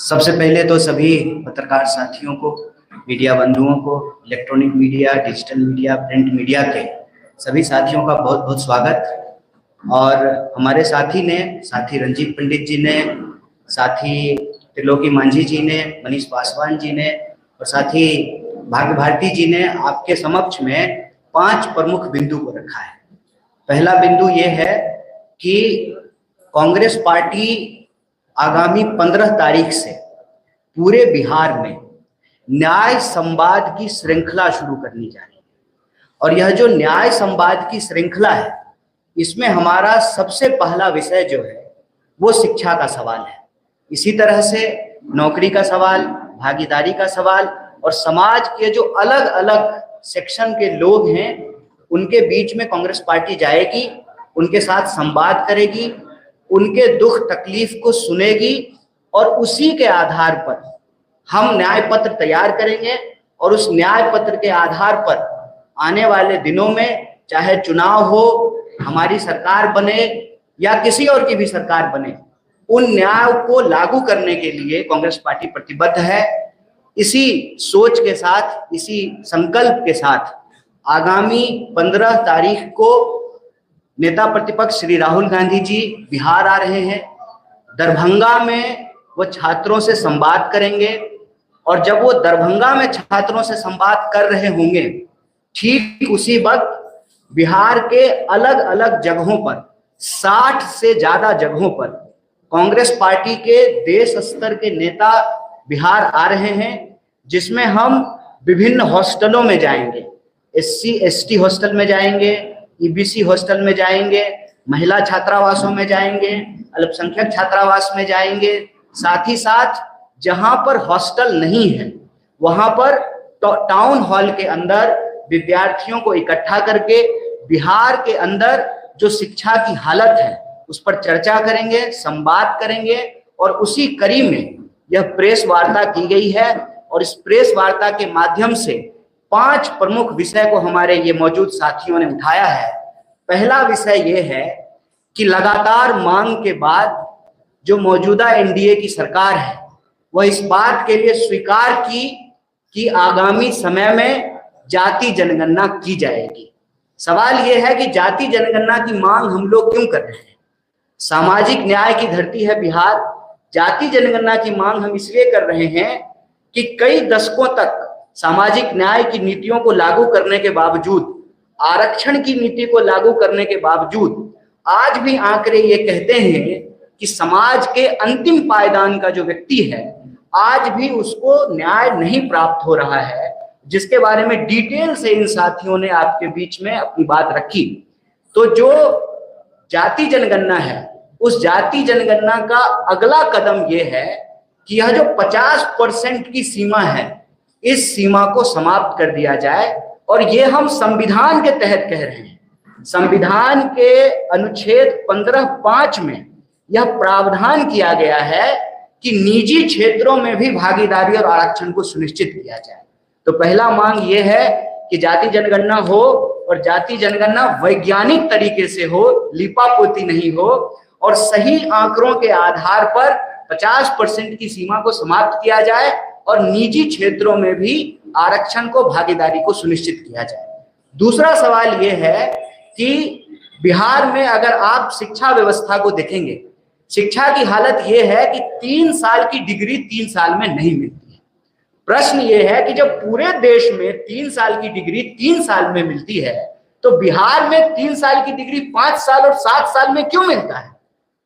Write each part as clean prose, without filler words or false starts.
सबसे पहले तो सभी पत्रकार साथियों को, मीडिया बंधुओं को, electronic media, digital media, print media के सभी साथियों का बहुत बहुत स्वागत। और हमारे साथी रंजीत पंडित जी ने, साथी त्रिलोकी मांझी जी ने, मनीष पासवान जी ने और साथी भाग्य भारती जी ने आपके समक्ष में 5 प्रमुख बिंदु को रखा है। पहला बिंदु ये है कि कांग्रेस पार्टी आगामी 15 तारीख से पूरे बिहार में न्याय संवाद की श्रृंखला शुरू करनी जा रही है। और यह जो न्याय संवाद की श्रृंखला है, इसमें हमारा सबसे पहला विषय जो है वो शिक्षा का सवाल है। इसी तरह से नौकरी का सवाल, भागीदारी का सवाल और समाज के जो अलग अलग सेक्शन के लोग हैं उनके बीच में कांग्रेस पार्टी जाएगी, उनके साथ संवाद करेगी, उनके दुख तकलीफ को सुनेगी और उसी के आधार पर हम न्याय पत्र तैयार करेंगे। और उस न्याय पत्र के आधार पर आने वाले दिनों में चाहे चुनाव हो, हमारी सरकार बने या किसी और की भी सरकार बने, उन न्याय को लागू करने के लिए कांग्रेस पार्टी प्रतिबद्ध है। इसी सोच के साथ, इसी संकल्प के साथ आगामी 15 तारीख को नेता प्रतिपक्ष श्री राहुल गांधी जी बिहार आ रहे हैं। दरभंगा में वो छात्रों से संवाद करेंगे और जब वो दरभंगा में छात्रों से संवाद कर रहे होंगे, ठीक उसी वक्त बिहार के अलग अलग जगहों पर 60 से ज्यादा जगहों पर कांग्रेस पार्टी के देश स्तर के नेता बिहार आ रहे हैं, जिसमें हम विभिन्न हॉस्टलों में जाएंगे। SC ST हॉस्टल में जाएंगे, EBC हॉस्टल में जाएंगे, महिला छात्रावासों में जाएंगे, अल्पसंख्यक छात्रावास में जाएंगे। साथ ही साथ जहां पर हॉस्टल नहीं है वहां पर टाउन हॉल के अंदर विद्यार्थियों को इकट्ठा करके बिहार के अंदर जो शिक्षा की हालत है उस पर चर्चा करेंगे, संवाद करेंगे। और उसी कड़ी में यह प्रेस वार्ता की गई है और इस प्रेस वार्ता के माध्यम से 5 प्रमुख विषय को हमारे ये मौजूद साथियों ने उठाया है। पहला विषय ये है कि लगातार मांग के बाद जो मौजूदा NDA की सरकार है वह इस बात के लिए स्वीकार की कि आगामी समय में जाति जनगणना की जाएगी। सवाल यह है कि जाति जनगणना की मांग हम लोग क्यों कर रहे हैं? सामाजिक न्याय की धरती है बिहार। जाति जनगणना की मांग हम इसलिए कर रहे हैं कि कई दशकों तक सामाजिक न्याय की नीतियों को लागू करने के बावजूद, आरक्षण की नीति को लागू करने के बावजूद आज भी आंकड़े ये कहते हैं कि समाज के अंतिम पायदान का जो व्यक्ति है आज भी उसको न्याय नहीं प्राप्त हो रहा है, जिसके बारे में डिटेल से इन साथियों ने आपके बीच में अपनी बात रखी। तो जो जाति जनगणना है, उस जाति जनगणना का अगला कदम यह है कि यह जो 50% की सीमा है, इस सीमा को समाप्त कर दिया जाए। और ये हम संविधान के तहत कह रहे हैं। संविधान के अनुच्छेद 15(5) में यह प्रावधान किया गया है कि निजी क्षेत्रों में भी भागीदारी और आरक्षण को सुनिश्चित किया जाए। तो पहला मांग यह है कि जाति जनगणना हो और जाति जनगणना वैज्ञानिक तरीके से हो, लिपापोती नहीं हो और सही आंकड़ों के आधार पर 50% की सीमा को समाप्त किया जाए और निजी क्षेत्रों में भी आरक्षण को, भागीदारी को सुनिश्चित किया जाए। दूसरा सवाल यह है कि बिहार में अगर आप शिक्षा व्यवस्था को देखेंगे, शिक्षा की हालत यह है कि 3 साल की डिग्री 3 साल में नहीं मिलती है। प्रश्न यह है कि जब पूरे देश में 3 साल की डिग्री 3 साल में मिलती है तो बिहार में 3 साल की डिग्री 5 साल और 7 साल में क्यों मिलता है?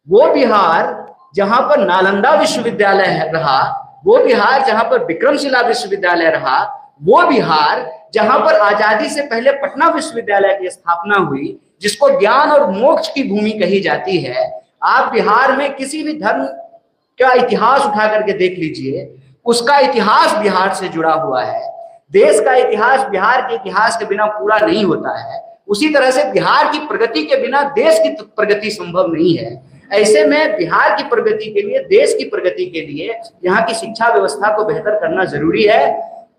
वो बिहार जहां पर नालंदा विश्वविद्यालय रहा, वो बिहार जहां पर विक्रमशिला विश्वविद्यालय रहा, वो बिहार जहां पर आजादी से पहले पटना विश्वविद्यालय की स्थापना हुई, जिसको ज्ञान और मोक्ष की भूमि कही जाती है। आप बिहार में किसी भी धर्म का इतिहास उठा करके देख लीजिए, उसका इतिहास बिहार से जुड़ा हुआ है। देश का इतिहास बिहार के इतिहास के बिना पूरा नहीं होता है। उसी तरह से बिहार की प्रगति के बिना देश की प्रगति संभव नहीं है। ऐसे में बिहार की प्रगति के लिए, देश की प्रगति के लिए यहाँ की शिक्षा व्यवस्था को बेहतर करना जरूरी है।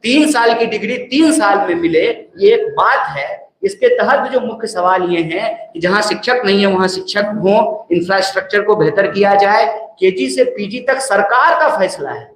3 साल की डिग्री 3 साल में मिले, ये एक बात है, इसके तहत जो मुख्य सवाल ये हैं कि जहां शिक्षक नहीं है वहां शिक्षक हो, इंफ्रास्ट्रक्चर को बेहतर किया जाए। केजी से पीजी तक सरकार का फैसला है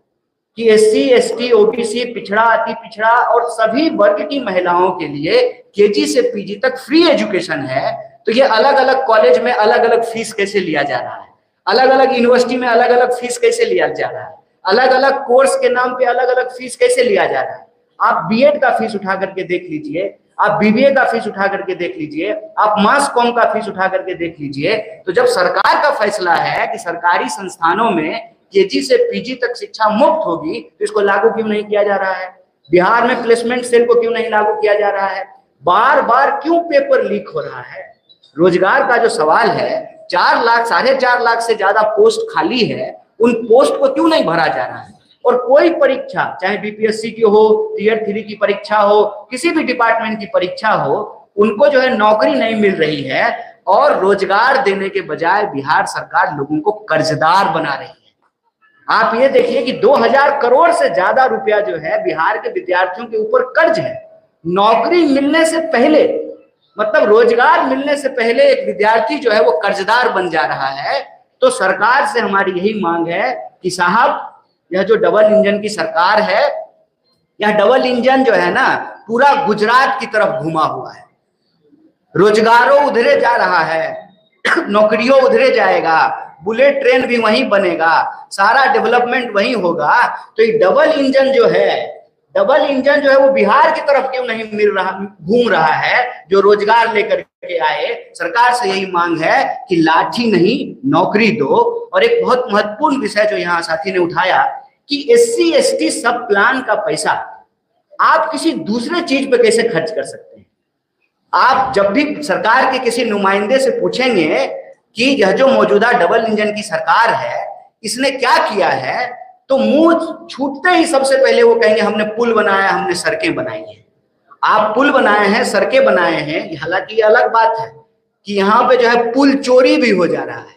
कि एससी, एसटी, ओबीसी, पिछड़ा, अति पिछड़ा और सभी वर्ग की महिलाओं के लिए केजी से पीजी तक फ्री एजुकेशन है। तो ये अलग अलग कॉलेज में अलग अलग फीस कैसे लिया जा रहा है, अलग अलग यूनिवर्सिटी में अलग अलग फीस कैसे लिया जा रहा है, अलग अलग कोर्स के नाम पे अलग अलग फीस कैसे लिया जा रहा है। आप बीएड का फीस उठा करके देख लीजिए, आप बीबीए का फीस उठा करके देख लीजिए, आप मास कॉम का फीस उठा करके देख लीजिए। तो जब सरकार का फैसला है कि सरकारी संस्थानों में केजी से पीजी तक शिक्षा मुफ्त होगी, तो इसको लागू क्यों नहीं किया जा रहा है? बिहार में प्लेसमेंट सेल को क्यों नहीं लागू किया जा रहा है? बार बार क्यों पेपर लीक हो रहा है? रोजगार का जो सवाल है, 4 लाख 4.5 लाख से ज्यादा पोस्ट खाली है, उन पोस्ट को क्यों नहीं भरा जा रहा है? और कोई परीक्षा, चाहे बीपीएससी की हो, टियर 3 की परीक्षा हो, किसी भी डिपार्टमेंट की परीक्षा हो, उनको जो है नौकरी नहीं मिल रही है और रोजगार देने के बजाय बिहार सरकार लोगों को कर्जदार बना रही है। आप ये देखिए कि 2000 करोड़ से ज्यादा रुपया जो है बिहार के विद्यार्थियों के ऊपर कर्ज है। नौकरी मिलने से पहले, मतलब रोजगार मिलने से पहले एक विद्यार्थी जो है वो कर्जदार बन जा रहा है। तो सरकार से हमारी यही मांग है कि साहब, यह जो डबल इंजन की सरकार है, यह डबल इंजन जो है ना पूरा गुजरात की तरफ घुमा हुआ है। रोजगारों उधरे जा रहा है, नौकरियों उधरे जाएगा, बुलेट ट्रेन भी वहीं बनेगा, सारा डेवलपमेंट वहीं होगा। तो ये डबल इंजन जो है वो बिहार की तरफ क्यों नहीं घूम रहा है, जो रोजगार लेकर के आए। सरकार से यही मांग है कि लाठी नहीं नौकरी दो। और एक बहुत महत्वपूर्ण विषय जो यहाँ साथी ने उठाया कि एससी एसटी सब प्लान का पैसा आप किसी दूसरे चीज पे कैसे खर्च कर सकते हैं? आप जब भी सरकार के किसी नुमाइंदे से पूछेंगे कि यह जो मौजूदा डबल इंजन की सरकार है इसने क्या किया है, तो मुंह छूटते ही सबसे पहले वो कहेंगे हमने पुल बनाया, हमने सड़कें बनाई है। आप पुल बनाए हैं, सड़कें बनाए हैं, हालांकि ये अलग बात है कि यहाँ पे जो है पुल चोरी भी हो जा रहा है।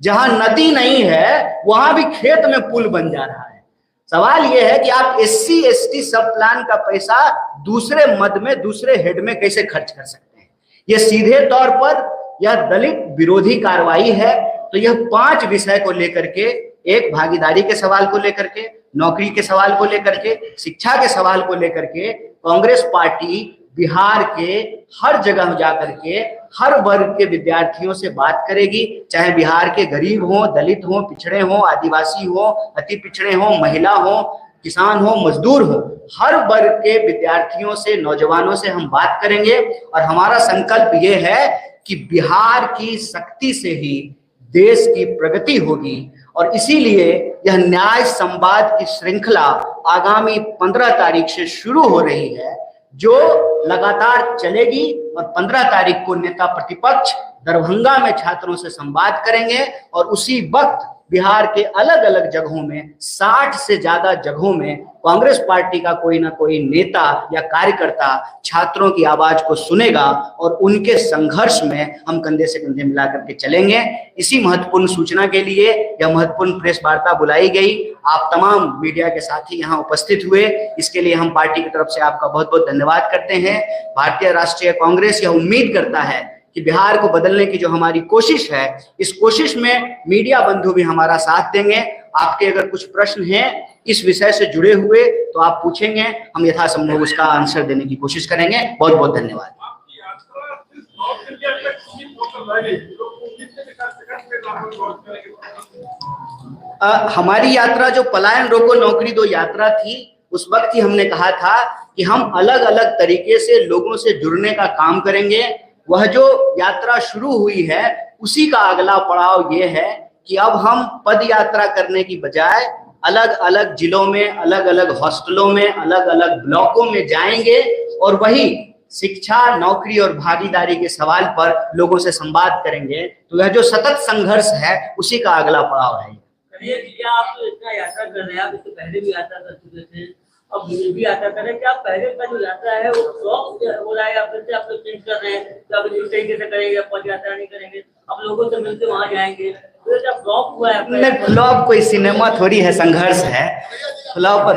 जहां नदी नहीं है वहां भी खेत में पुल बन जा रहा है। सवाल यह है कि आप एससी एसटी सब प्लान का पैसा दूसरे मद में, दूसरे हेड में कैसे खर्च कर सकते हैं? यह सीधे तौर पर यह दलित विरोधी कार्रवाई है। तो यह 5 विषय को लेकर के, एक भागीदारी के सवाल को लेकर के, नौकरी के सवाल को लेकर के, शिक्षा के सवाल को लेकर के कांग्रेस पार्टी बिहार के हर जगह जाकर के हर वर्ग के विद्यार्थियों से बात करेगी, चाहे बिहार के गरीब हो, दलित हो, पिछड़े हो, आदिवासी हो, अति पिछड़े हो, महिला हो, किसान हो, मजदूर हो, हर वर्ग के विद्यार्थियों से, नौजवानों से हम बात करेंगे। और हमारा संकल्प ये है कि बिहार की शक्ति से ही देश की प्रगति होगी। और इसीलिए यह न्याय संवाद की श्रृंखला आगामी 15 तारीख से शुरू हो रही है, जो लगातार चलेगी। और 15 तारीख को नेता प्रतिपक्ष दरभंगा में छात्रों से संवाद करेंगे और उसी वक्त बिहार के अलग अलग जगहों में, 60 से ज्यादा जगहों में कांग्रेस पार्टी का कोई ना कोई नेता या कार्यकर्ता छात्रों की आवाज को सुनेगा और उनके संघर्ष में हम कंधे से कंधे मिला करके चलेंगे। इसी महत्वपूर्ण सूचना के लिए यह महत्वपूर्ण प्रेस वार्ता बुलाई गई। आप तमाम मीडिया के साथी यहाँ उपस्थित हुए, इसके लिए हम पार्टी की तरफ से आपका बहुत बहुत धन्यवाद करते हैं। भारतीय राष्ट्रीय कांग्रेस यह उम्मीद करता है कि बिहार को बदलने की जो हमारी कोशिश है, इस कोशिश में मीडिया बंधु भी हमारा साथ देंगे। आपके अगर कुछ प्रश्न हैं इस विषय से जुड़े हुए तो आप पूछेंगे, हम यथासंभव उसका आंसर देने की कोशिश करेंगे। बहुत बहुत धन्यवाद। हमारी यात्रा जो पलायन रोको नौकरी दो यात्रा थी, उस वक्त ही हमने कहा था कि हम अलग अलग तरीके से लोगों से जुड़ने का काम करेंगे। वह जो यात्रा शुरू हुई है उसी का अगला पड़ाव ये है कि अब हम पद यात्रा करने की बजाय अलग अलग जिलों में, अलग अलग हॉस्टलों में, अलग अलग ब्लॉकों में जाएंगे और वही शिक्षा, नौकरी और भागीदारी के सवाल पर लोगों से संवाद करेंगे। तो यह जो सतत संघर्ष है उसी का अगला पड़ाव है। आप तो इतना यात्रा कर रहे हैं, आप इससे पहले भी यात्रा कर चुके थे, अब भी यात्रा कर रहे हैं, क्या पहले का जो यात्रा है वो फ्लॉप हो रहा है या फिर से आप लोग चेंज कर रहे हैं, तो आप इस तरीके से करेंगे, पद यात्रा नहीं करेंगे, अब लोगों से मिलकर वहां जाएंगे, तो क्या फ्लॉप हुआ है? नहीं, फ्लॉप कोई सिनेमा थोड़ी है, संघर्ष है। फ्लॉप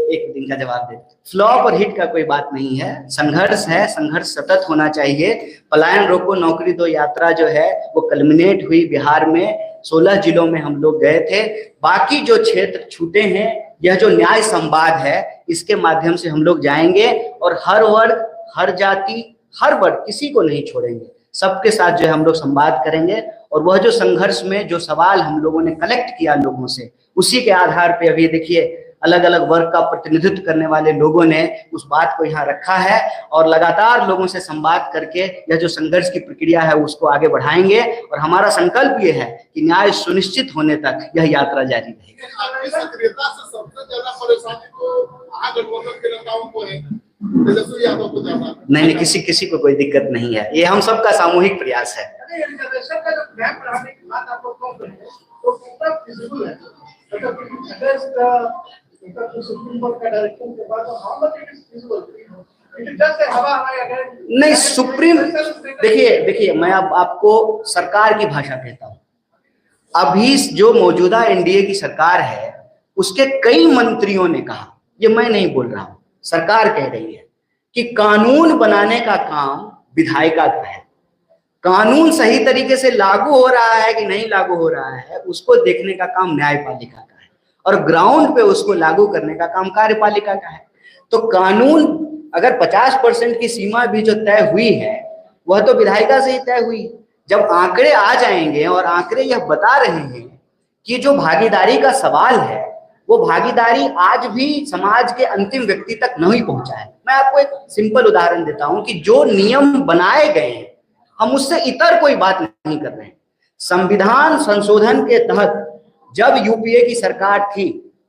एक दिन का जवाब दे। फ्लॉप और हिट का कोई बात नहीं है, संघर्ष है, संघर्ष सतत होना चाहिए। पलायन रोको नौकरी दो यात्रा जो है वो कल्मिनेट हुई बिहार में, 16 जिलों में हम लोग गए थे। बाकी जो क्षेत्र छूटे हैं, यह जो न्याय संवाद है इसके माध्यम से हम लोग जाएंगे और हर वर्ग, हर जाति, हर वर्ग, किसी को नहीं छोड़ेंगे। सबके साथ जो है हम लोग संवाद करेंगे और वह जो संघर्ष में जो सवाल हम लोगों ने कलेक्ट किया लोगों से, उसी के आधार पे अभी देखिए अलग अलग वर्ग का प्रतिनिधित्व करने वाले लोगों ने उस बात को यहाँ रखा है और लगातार लोगों से संवाद करके यह जो संघर्ष की प्रक्रिया है उसको आगे बढ़ाएंगे। और हमारा संकल्प ये है कि न्याय सुनिश्चित होने तक यह यात्रा जारी रहेगी। आपकी सक्रियता से सबसे ज्यादा परेशानी तो महागठबंधन के नेताओं को है, तेजस्वी यादव को ज्यादा। नहीं, किसी को कोई दिक्कत नहीं है, ये हम सबका सामूहिक प्रयास है। रिजर्वेशन का जो गैप बढ़ाने की बात आप लोग कह रहे हैं तो कितना फिजिबल है, मतलब सुप्रीम कोर्ट का डायरेक्शन के बाद how much it is feasible? नहीं, सुप्रीम, देखिए मैं अब आपको सरकार की भाषा कहता हूँ। अभी जो मौजूदा एनडीए की सरकार है उसके कई मंत्रियों ने कहा, ये मैं नहीं बोल रहा हूँ, सरकार कह रही है कि कानून बनाने का काम विधायिका का है। कानून सही तरीके से लागू हो रहा है कि नहीं लागू हो रहा है उसको देखने का काम न्यायपालिका का है और ग्राउंड पे उसको लागू करने का काम कार्यपालिका का है। तो कानून अगर 50% की सीमा भी जो तय हुई है वह तो विधायिका से ही तय हुई। जब आंकड़े आ जाएंगे और आंकड़े यह बता रहे हैं कि जो भागीदारी का सवाल है वो भागीदारी आज भी समाज के अंतिम व्यक्ति तक नहीं पहुंचा है। मैं आपको एक सिंपल उदाहरण देता हूं कि जो नियम बनाए गए हैं हम उससे इतर कोई बात नहीं कर रहे हैं। संविधान संशोधन के तहत जब यूपीए की सरकार थी,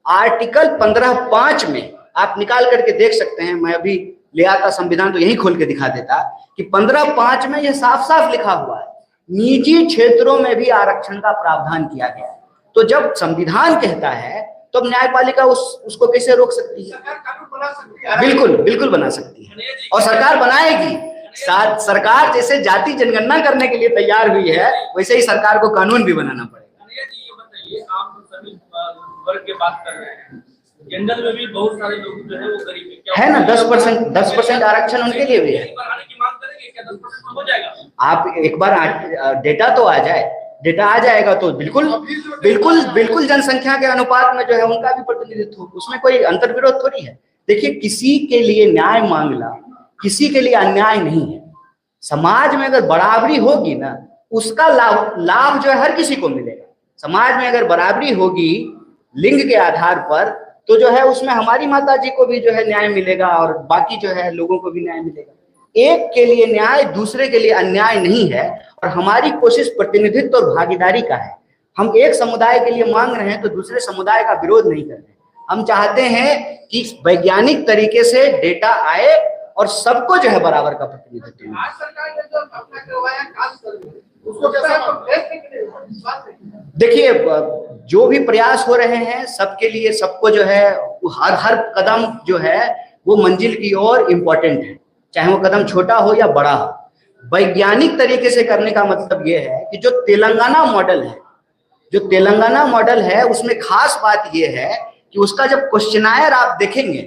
आर्टिकल 15(5) में आप निकाल करके देख सकते हैं, मैं अभी ले आता संविधान तो यही खोल के दिखा देता कि 15(5) में यह साफ साफ लिखा हुआ है, निजी क्षेत्रों में भी आरक्षण का प्रावधान किया गया है। तो जब संविधान कहता है तो न्यायपालिका उसको कैसे रोक सकती है? बिल्कुल बना सकती है और सरकार बनाएगी। सरकार जैसे जाति जनगणना करने के लिए तैयार हुई है वैसे ही सरकार को कानून भी बनाना पड़ेगा। आप सभी वर्ग की बात कर रहे हैं, जनरल में भी बहुत सारे लोग जो है वो गरीबी है ना, 10% आरक्षण उनके लिए भी है। आप एक बार डेटा तो आ जाए, डेटा आ जाएगा तो बिल्कुल जनसंख्या के अनुपात में जो है उनका भी प्रतिनिधित्व हो, उसमें कोई अंतर्विरोध थोड़ी है। देखिए, किसी के लिए न्याय मांगना किसी के लिए अन्याय नहीं है। समाज में अगर बराबरी होगी ना उसका लाभ जो है हर किसी को मिलेगा। समाज में अगर बराबरी होगी लिंग के आधार पर तो जो है उसमें हमारी माता जी को भी जो है न्याय मिलेगा और बाकी जो है लोगों को भी न्याय मिलेगा। एक के लिए न्याय दूसरे के लिए अन्याय नहीं है और हमारी कोशिश प्रतिनिधित्व और भागीदारी का है। हम एक समुदाय के लिए मांग रहे हैं तो दूसरे समुदाय का विरोध नहीं कर रहे। हम चाहते हैं कि वैज्ञानिक तरीके से डेटा आए और सबको जो है बराबर का प्रतिनिधित्व मिले। देखिए, जो भी प्रयास हो रहे हैं सबके लिए, सबको जो है हर कदम जो है वो मंजिल की ओर इम्पोर्टेंट है, चाहे वो कदम छोटा हो या बड़ा हो। वैज्ञानिक तरीके से करने का मतलब ये है कि जो तेलंगाना मॉडल है उसमें खास बात ये है कि उसका जब क्वेश्चनायर आप देखेंगे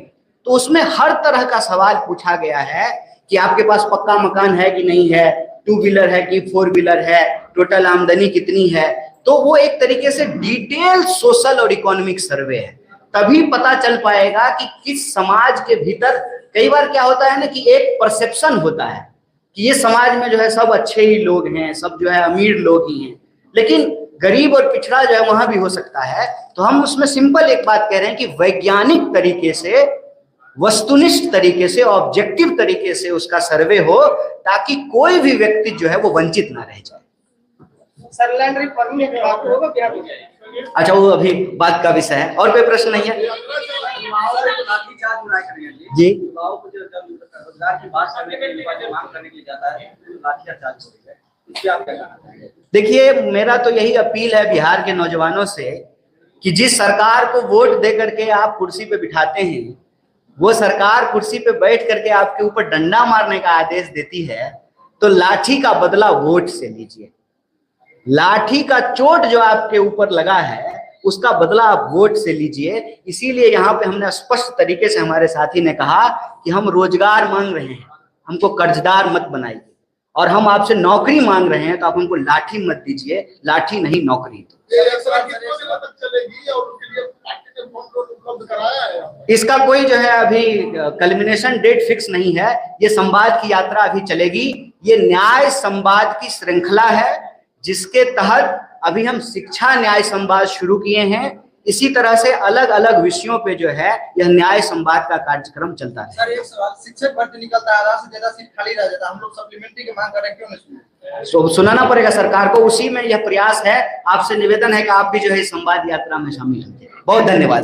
तो उसमें हर तरह का सवाल पूछा गया है कि आपके पास पक्का मकान है कि नहीं है, 2 व्हीलर है कि 4 व्हीलर है, टोटल आमदनी कितनी है। तो वो एक तरीके से डिटेल सोशल और इकोनॉमिक सर्वे है। तभी पता चल पाएगा कि किस समाज के भीतर, कई बार क्या होता है ना कि एक परसेप्शन होता है कि ये समाज में जो है सब अच्छे ही लोग हैं, सब जो है अमीर लोग ही हैं, लेकिन गरीब और पिछड़ा जो है वहां भी हो सकता है। तो हम उसमें सिंपल एक बात कह रहे हैं कि वैज्ञानिक तरीके से, वस्तुनिष्ठ तरीके से, ऑब्जेक्टिव तरीके से उसका सर्वे हो ताकि कोई भी व्यक्ति जो है वो वंचित ना रह जाए। अच्छा, वो अभी बात का विषय है और कोई प्रश्न नहीं है जी। देखिए, मेरा तो यही अपील है बिहार के नौजवानों से कि जिस सरकार को वोट दे करके आप कुर्सी पे बिठाते हैं वो सरकार कुर्सी पे बैठ करके आपके ऊपर डंडा मारने का आदेश देती है तो लाठी का बदला वोट से लीजिए। लाठी का चोट जो आपके ऊपर लगा है उसका बदला आप वोट से लीजिए। इसीलिए यहाँ पे हमने स्पष्ट तरीके से हमारे साथी ने कहा कि हम रोजगार मांग रहे हैं, हमको कर्जदार मत बनाइए, और हम आपसे नौकरी मांग रहे हैं तो आप हमको लाठी मत दीजिए, लाठी नहीं नौकरी। इसका कोई जो है अभी कल्मिनेशन डेट फिक्स नहीं है। ये संवाद की यात्रा अभी चलेगी। ये न्याय संवाद की श्रृंखला है जिसके तहत अभी हम शिक्षा न्याय संवाद शुरू किए हैं। इसी तरह से अलग अलग विषयों पे जो है यह न्याय संवाद का कार्यक्रम चलता है। सर एक सवाल, शिक्षक भर्ती निकलता है, आधा से ज्यादा सीट खाली रह जाता है, हम लोग सप्लीमेंट्री की मांग कर रहे हैं, क्यों नहीं तो सुनाना पड़ेगा सरकार को। उसी में यह प्रयास है। आपसे निवेदन है कि आप भी जो है इस संवाद यात्रा में शामिल होंगे। बहुत धन्यवाद।